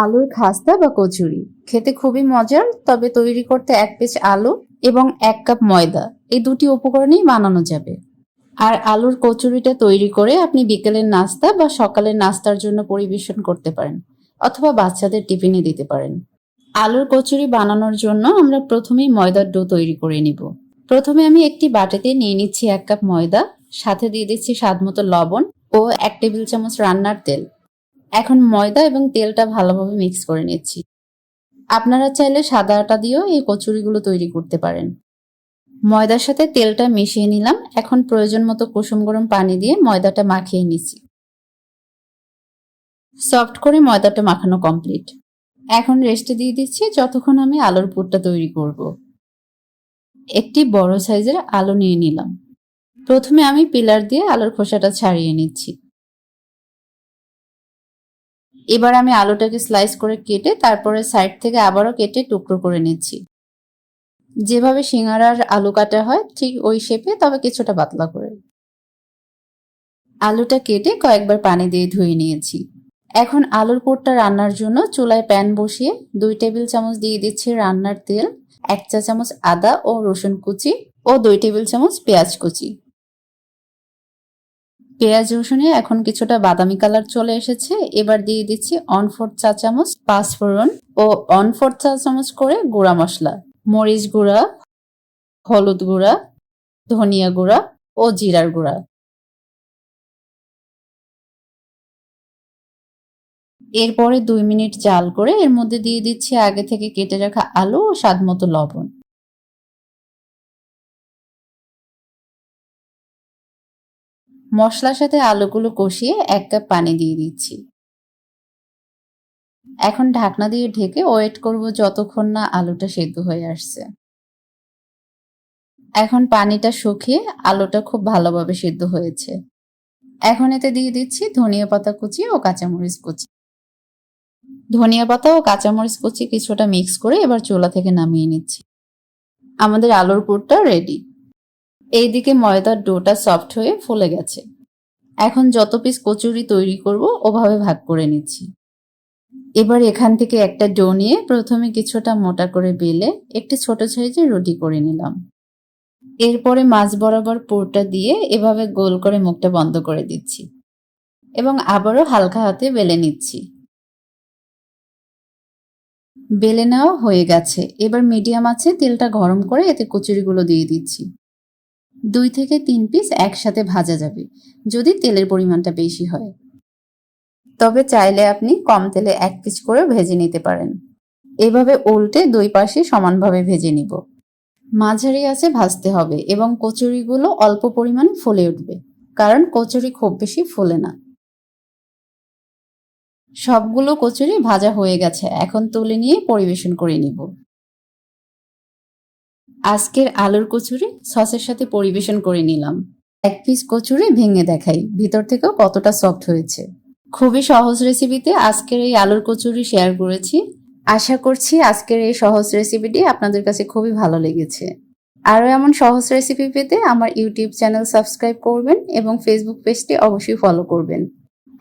আলুর খাস্তা বা কচুরি খেতে খুবই মজার, তবে তৈরি করতে 1 পিস আলু এবং 1 কাপ ময়দা, এই দুটি উপকরণেই বানানো যাবে। আর আলুর কচুরিটা তৈরি করে আপনি বিকেলের নাস্তা বা সকালের নাস্তার জন্য পরিবেশন করতে পারেন, অথবা বাচ্চাদের টিফিনে দিতে পারেন। আলুর কচুরি বানানোর জন্য আমরা প্রথমেই ময়দার ডো তৈরি করে নিব। প্রথমে আমি একটি বাটিতে নিয়ে নিচ্ছি 1 কাপ ময়দা, সাথে দিয়ে দিচ্ছি স্বাদমতো লবণ ও 1 টেবিল চামচ রান্নার তেল। এখন ময়দা এবং তেলটা ভালোভাবে মিক্স করে নিচ্ছি। আপনারা চাইলে সাদা আটা দিয়েও এই কচুরিগুলো তৈরি করতে পারেন। ময়দার সাথে তেলটা মিশিয়ে নিলাম। এখন প্রয়োজন মতো কুসুম গরম পানি দিয়ে ময়দাটা মাখিয়ে নিচ্ছি। সফট করে ময়দাটা মাখানো কমপ্লিট। এখন রেস্টে দিয়ে দিচ্ছি যতক্ষণ আমি আলুর পুরটা তৈরি করব। একটি বড় সাইজের আলু নিয়ে নিলাম। প্রথমে আমি পিলার দিয়ে আলুর খোসাটা ছাড়িয়ে নিচ্ছি। এবার আমি আলুটাকে স্লাইস করে কেটে তারপরে সাইড থেকে আবারও কেটে টুকরো করে নিচ্ছি। যেভাবে সিঙ্গারার আলু কাটা হয় ঠিক ওই শেপে, তবে কিছুটা পাতলা করে। আলুটা কেটে কয়েকবার পানি দিয়ে ধুয়ে নিয়েছি। এখন আলুর পুরটা রান্নার জন্য চুলায় প্যান বসিয়ে 2 টেবিল চামচ দিয়ে দিচ্ছি রান্নার তেল, 1 চা চামচ আদা ও রসুন কুচি ও 2 টেবিল চামচ পেঁয়াজ কুচি। পেঁয়াজ রসুনে এখন কিছুটা বাদামি কালার চলে এসেছে। এবার দিয়ে দিচ্ছি 1/4 চা চামচ পাঁচফোড়ন ও 1/4 চা চামচ করে গুঁড়া মশলা, মরিচ গুঁড়া, হলুদ গুঁড়া, ধনিয়া গুঁড়া ও জিরার গুঁড়া। এরপরে 2 মিনিট জাল করে এর মধ্যে দিয়ে দিচ্ছি আগে থেকে কেটে রাখা আলু ও স্বাদমতো লবণ। মশলার সাথে আলুগুলো কষিয়ে 1 কাপ পানি দিয়ে দিচ্ছি। এখন ঢাকনা দিয়ে ঢেকে ওয়েট করব যতক্ষণ না আলুটা সেদ্ধ হয়ে আসছে। এখন পানিটা শুকিয়ে আলুটা খুব ভালোভাবে সেদ্ধ হয়েছে। এখন এতে দিয়ে দিচ্ছি ধনিয়া পাতা কুচি ও কাঁচামরিচ কুচি। ধনিয়া পাতা ও কাঁচামরিচ কুচি কিছুটা মিক্স করে এবার চুলা থেকে নামিয়ে নিচ্ছি। আমাদের আলুর পুরটা রেডি। এইদিকে ময়দার ডোটা সফট হয়ে ফুলে গেছে। এখন যত পিস কচুরি তৈরি করব ওভাবে ভাগ করে নিচ্ছি। এবার এখান থেকে একটা ডো নিয়ে প্রথমে কিছুটা মোটা করে বেলে একটি ছোট সাইজের রুটি করে নিলাম। এরপরে মাঝ বরাবর পুরটা দিয়ে এভাবে গোল করে মুখটা বন্ধ করে দিচ্ছি এবং আবারও হালকা হাতে বেলে নিচ্ছি। বেলে নেওয়া হয়ে গেছে। এবার মিডিয়াম আঁচে তেলটা গরম করে এতে কচুরিগুলো দিয়ে দিচ্ছি। 2 থেকে 3 পিস একসাথে ভাজা যাবে যদি তেলের পরিমাণটা বেশি হয়। তবে চাইলে আপনি কম তেলে 1 পিস করে ভেজে নিতে পারেন। এভাবে উল্টে 2 পাশে সমানভাবে ভেজে নিব। মাঝারি আঁচে ভাজতে হবে এবং কচুরিগুলো অল্প পরিমাণে ফুলে উঠবে, কারণ কচুরি খুব বেশি ফুলে না। সবগুলো কচুরি ভাজা হয়ে গেছে। এখন তুলে নিয়ে পরিবেশন করে নিব। আজকের আলুর কচুরি সসের সাথে পরিবেশন করে নিলাম। 1 পিস কচুরি ভেঙে দেখাই ভিতর থেকেও কতটা সফট হয়েছে। খুবই সহজ রেসিপিতে আজকের এই আলুর কচুরি শেয়ার করেছি। আশা করছি আজকের এই সহজ রেসিপিটি আপনাদের কাছে খুবই ভালো লেগেছে। আরও এমন সহজ রেসিপি পেতে আমার ইউটিউব চ্যানেল সাবস্ক্রাইব করবেন এবং ফেসবুক পেজটি অবশ্যই ফলো করবেন।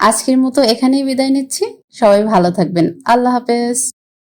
আজকের মতো এখানেই বিদায় নিচ্ছি। সবাই ভালো থাকবেন। আল্লাহ হাফেজ।